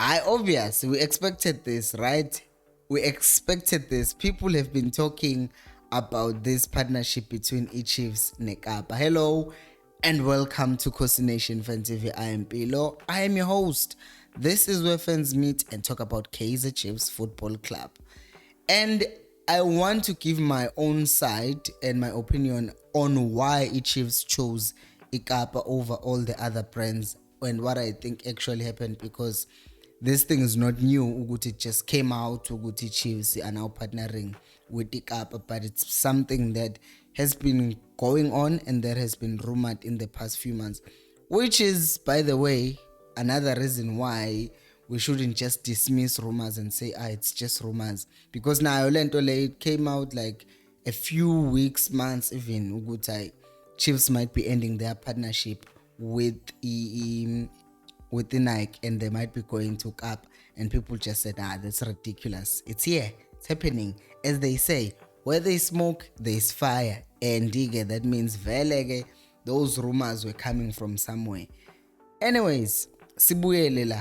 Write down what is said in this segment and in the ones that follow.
Obvious. We expected this, right? We expected this. People have been talking about this partnership between Chiefs and Kappa. Hello and welcome to Kosi Nation Fan TV. I am Pilo. I am your host. This is where fans meet and talk about Kaizer Chiefs Football Club. And I want to give my own side and my opinion on why Chiefs chose Kappa over all the other brands and what I think actually happened, because this thing is not new. It just came out. Uguti Chiefs are now partnering with Kappa, but it's something that has been going on and that has been rumored in the past few months, which is, by the way, another reason why we shouldn't just dismiss rumors and say, it's just rumors. Because now it came out like a few weeks, months even, Ugutai Chiefs might be ending their partnership with the Nike and they might be going to Cap, and people just said, that's ridiculous. It's here, it's happening. As they say, where there's smoke, there's fire. And that means velege, those rumors were coming from somewhere. Anyways, sibuyele la.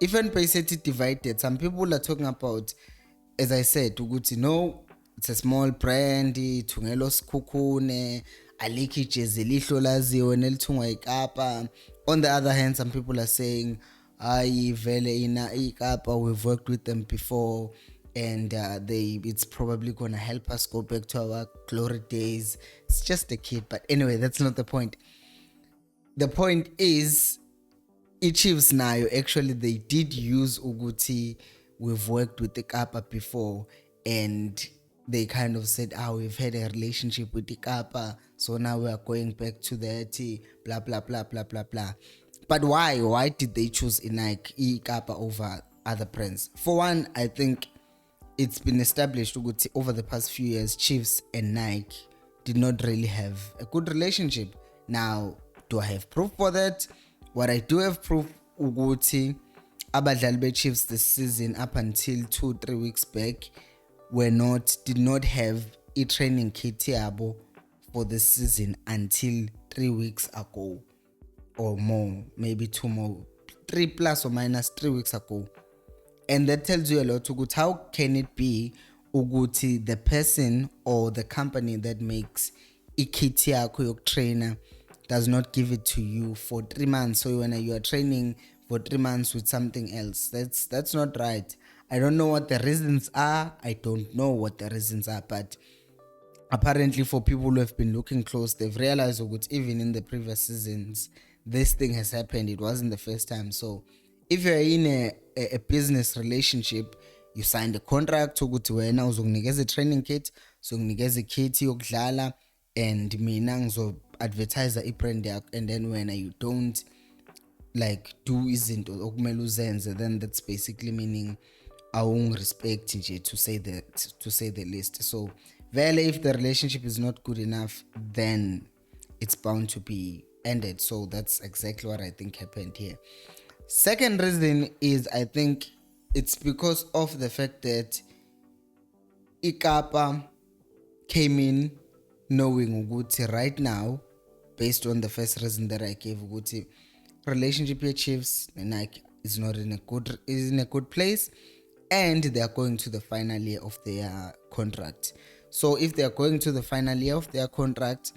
Even Paiseti divided. Some people are talking about, as I said, Uguti, no, it's a small brand, Tungelo Skukune, Aliki Jezilihlo Lazio, Neltungwa Ikapa. On the other hand, some people are saying, Vele ina Ikapa, we've worked with them before, and it's probably gonna help us go back to our glory days. It's just a kid, but anyway, that's not the point. The point is, Chiefs now, actually, they did use Uguti. We've worked with the Kappa before, and they kind of said, we've had a relationship with the Kappa, so now we are going back to that, blah, blah, blah, blah, blah, blah. But why? Why did they choose Nike Kappa over other brands? For one, I think it's been established Uguti over the past few years, Chiefs and Nike did not really have a good relationship. Now, do I have proof for that? What I do have proof, Uguti, abadlali be Chiefs this season up until 2-3 weeks back did not have a training kit yabo for the season until 3 weeks ago or more, maybe 2 more, 3 plus or minus 3 weeks ago. And that tells you a lot, Uguti. How can it be, Uguti, the person or the company that makes a kit yako trainer does not give it to you for 3 months? So when you are training for 3 months with something else, that's not right. I don't know what the reasons are. But apparently for people who have been looking close, they've realized that even in the previous seasons, this thing has happened. It wasn't the first time. So if you're in a business relationship, you signed a contract ukuthi wena uzokunikeza training kit, uzokunikeza kit yokudlala, and mina ngizo-advertise i-brand yakho, and then when you don't like do izinto okumele uzenze, then that's basically meaning awungirespect nje, to say the least. So vele, if the relationship is not good enough, then it's bound to be ended. So that's exactly what I think happened here. Second reason is, I think it's because of the fact that Kappa came in knowing Uguti right now, based on the first reason that I gave, Uguti relationship with Chiefs and Nike is in a good place, and they are going to the final year of their contract. So if they are going to the final year of their contract,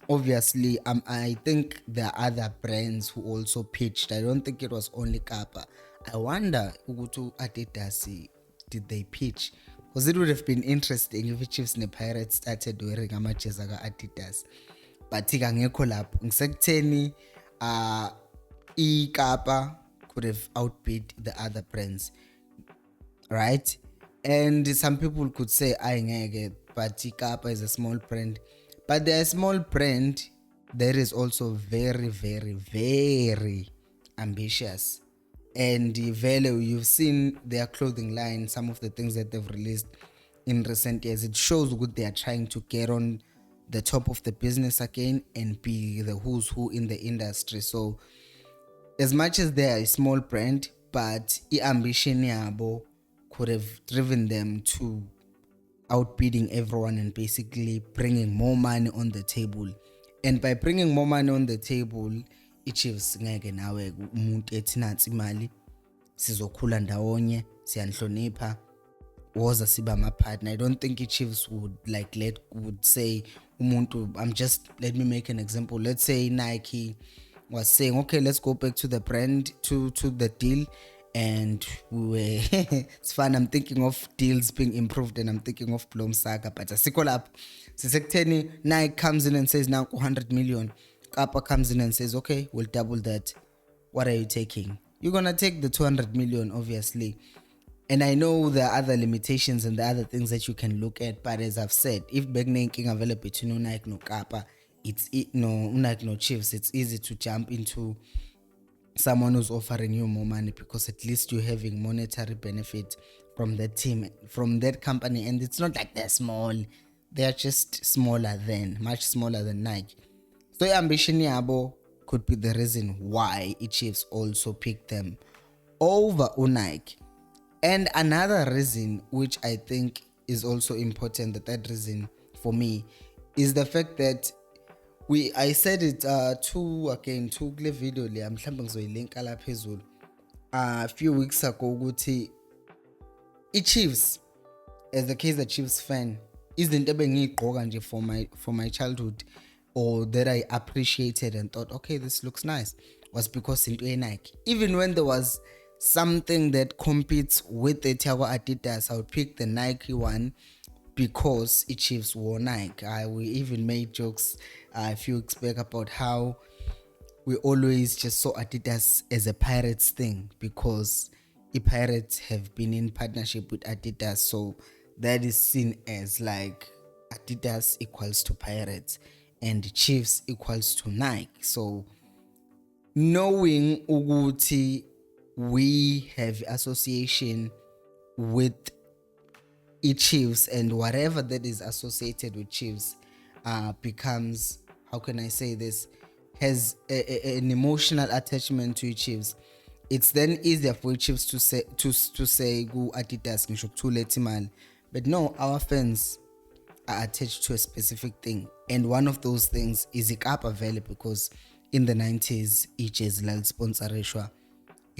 obviously I think there are other brands who also pitched. I don't think it was only Kappa. I wonder Ugutu Adidas, did they pitch? Because it would have been interesting if Chiefs and Pirates started wearing amajezi Adidas. But ngekho lapho ngisekutheni Kappa could have outbid the other brands, right? And some people could say but Kappa is a small brand. But they're a small brand that is also very, very, very ambitious. And value, you've seen their clothing line, some of the things that they've released in recent years. It shows what they are trying to get on the top of the business again and be the who's who in the industry. So as much as they are a small brand, but the ambition yabo could have driven them to outbidding everyone and basically bringing more money on the table. And by bringing more money on the table, Chiefs ngeke nawe umuntu ethi nansi imali sizokhula ndawonye, siyanhlonipha, woza siba ama-partner. I don't think Chiefs would would say umuntu, let me make an example. Let's say Nike was saying, okay, let's go back to the brand, to the deal, and we were it's fun. I'm thinking of deals being improved and I'm thinking of Blom Saga, but asikho lapho. Sisekutheni Nike comes in and says now 100 million. Kappa comes in and says, okay, we'll double that. What are you taking? You're gonna take the 200 million, obviously. And I know there are other limitations and the other things that you can look at, but as I've said, if banking available between Nike no Kappa, Nike no Chiefs, it's easy to jump into someone who's offering you more money, because at least you're having monetary benefit from that team, from that company. And it's not like they're small, they're just much smaller than Nike. So ambition yabo could be the reason why Chiefs also picked them over Nike. And another reason, which I think is also important, the third reason for me, is the fact that I said it to kule video le mhlawumbe ngizoyilinka la phezulu a few weeks ago ukuthi Chiefs, as a Kaizer Chiefs fan, izinto ebengiyigqoka nje for my childhood, or that I appreciated and thought, okay, this looks nice, was because into Nike. Even when there was something that competes with the Thiago Adidas, I would pick the Nike one because Chiefs wore Nike. We even made jokes a few weeks back about how we always just saw Adidas as a Pirates thing, because the Pirates have been in partnership with Adidas, so that is seen as like Adidas equals to Pirates and Chiefs equals to Nike. So knowing ukuthi we have association with Chiefs, and whatever that is associated with Chiefs becomes, how can I say this, has an emotional attachment to Chiefs. It's then easier for Chiefs to say go Adidas ngisho kuthula imali. But no, our fans are attached to a specific thing, and one of those things is Kappa Valley, because in the 90s iJazz lal sponsorishwa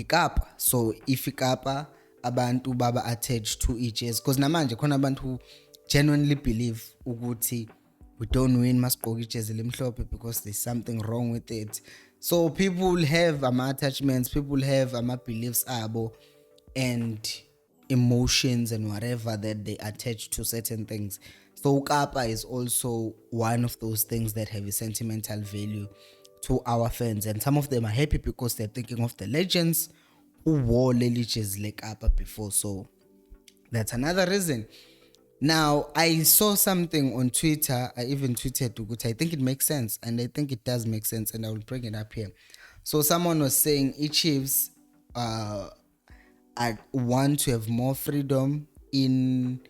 Kappa. So if Kappa, abantu baba attached to iJazz, because namanje khona abantu who genuinely believe ukuthi we don't win masigqoka iJazz elimhlophe because there's something wrong with it. So people have attachments, people have beliefs abo and emotions and whatever that they attach to certain things. So Kappa is also one of those things that have a sentimental value to our fans, and some of them are happy because they're thinking of the legends who wore lilies like Kappa before. So that's another reason. Now, I saw something on Twitter. I even tweeted to Guta. I think it makes sense, and I think it does make sense, and I will bring it up here. So someone was saying Chiefs want to have more freedom in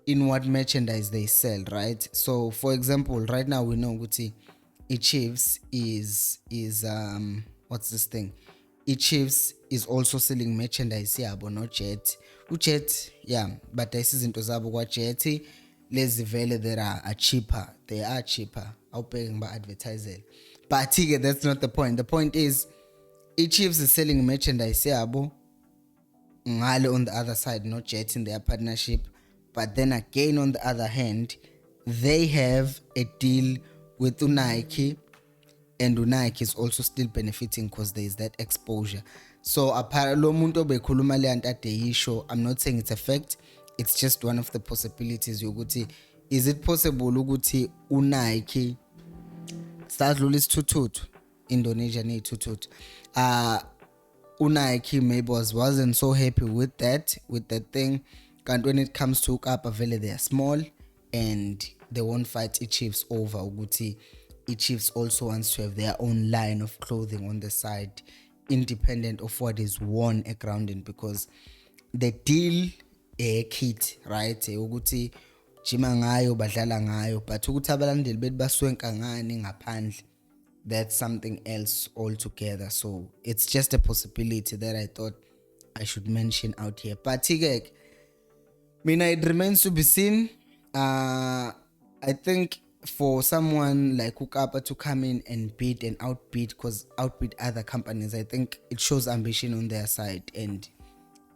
what merchandise they sell, right? So for example, right now we know Guti Chiefs is what's this thing? Chiefs is also selling merchandise yabo no Jet. Ujet, yeah, but this isn't zabo kwa Jet. Lezi vele that are cheaper. They are cheaper. I'll pay by advertising. But that's not the point. The point is Chiefs is selling merchandise yabo. Ngale on the other side, not Jet in their partnership. But then again, on the other hand, they have a deal with Nike, and Nike is also still benefiting because there is that exposure. So apparently, I'm not saying it's a fact, it's just one of the possibilities. Is it possible ukuthi Nike sadlulis tutut Indonesia ne tutut Nike maybe wasn't so happy with that thing, and when it comes to Kappa Valley, they are small and they won't fight Chiefs over ukuthi Chiefs also wants to have their own line of clothing on the side, independent of what is worn at grounding, because the deal kit, right, ukuthi jima ngayo badlala ngayo, but ukuthi abalandeli bethi baswenka ngani ngaphandle, that's something else altogether. So it's just a possibility that I thought I should mention out here. But it remains to be seen. I think for someone like Kappa to come in and bid and outbid other companies, I think it shows ambition on their side. And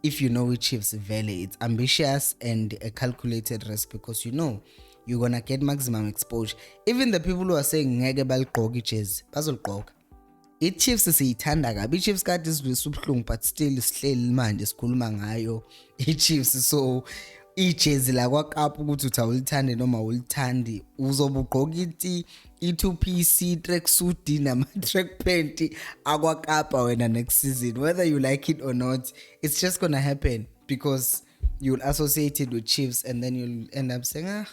if you know with Chiefs Valley, it's ambitious and a calculated risk, because you know you're gonna get maximum exposure. Even the people who are saying ngeke baligqoke ijezi bazoliqoka. I-Chiefs siyithanda kabi. I-Chiefs kade sizwisa ubuhlungu, but still sihleli manje sikhuluma ngayo i-Chiefs. So ijezi lakwaKapa ukuthi uthi awulithandi noma awulithandi, uzobe ugqoka i-2 piece tracksuit nama-track pant akwaKapa wena next season, whether you like it or not. It's just gonna happen because you'll associate it with Chiefs, and then you'll end up saying,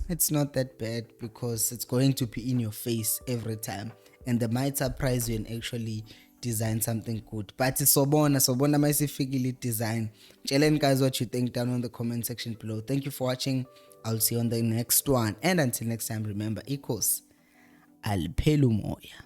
it's not that bad, because it's going to be in your face every time, and they might surprise you and actually design something good. But sobona masifikile design. Tell guys what you think down on the comment section below. Thank you for watching. I'll see you on the next one, and until next time, remember, equals aliphela umoya.